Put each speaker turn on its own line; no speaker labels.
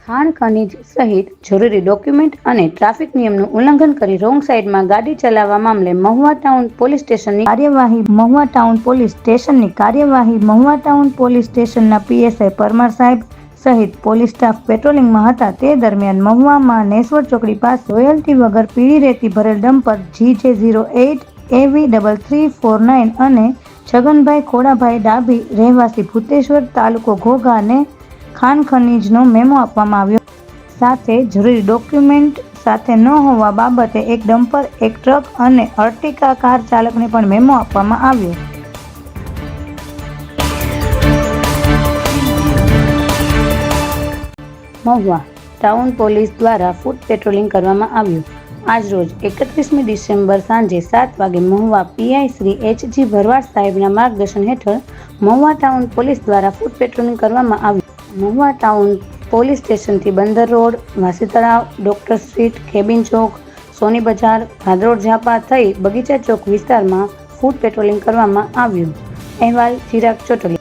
ખાણ ખનીજ સહિત જરૂરી ડોક્યુમેન્ટ અને ટ્રાફિક નિયમનું ઉલ્લંઘન કરી રોંગ સાઈડમાં ગાડી ચલાવવા મામલે મહુવા ટાઉન પોલીસ સ્ટેશનની કાર્યવાહી મહુવા ટાઉન પોલીસ સ્ટેશનના પીએસઆઈ પરમાર સાહેબ સહિત પોલીસ સ્ટાફ પેટ્રોલિંગમાં હતા. તે દરમિયાન મહુવામાં નેસવડ ચોકડી પાસે રોયલ્ટી વગર પીળી રેતી ભરેલ ડમ્પર GJ08AV3349 અને છગનભાઈ ખોડાભાઈ ડાભી રહેવાસી ભૂતેશ્વર તાલુકો ઘોઘાને ખાણ ખનીજનો મેમો આપવામાં આવ્યો. સાથે જરૂરી ડોક્યુમેન્ટ સાથે ન હોવા બાબતે એક ડમ્પર, એક ટ્રક અને અર્ટિકા કાર ચાલકને પણ મેમો આપવામાં આવ્યો. મહુવા ટાઉન પોલીસ દ્વારા ફૂટ પેટ્રોલિંગ કરવામાં આવ્યું. આજરોજ 31મી ડિસેમ્બર સાંજે 7 વાગે મહુવા પીઆઈ શ્રી HG ભરવાડ સાહેબના માર્ગદર્શન હેઠળ મહુવા ટાઉન પોલીસ દ્વારા ફૂટ પેટ્રોલિંગ કરવામાં આવ્યું. મહુવા ટાઉન પોલીસ સ્ટેશનથી બંદર રોડ, વાસી તળાવ, ડોક્ટર સ્ટ્રીટ, કેબિન ચોક, સોની બજાર, ભાદરોડ ઝાપા થઈ બગીચા ચોક વિસ્તારમાં ફૂટ પેટ્રોલિંગ કરવામાં આવ્યું. અહેવાલ ચિરાગ ચોટલી.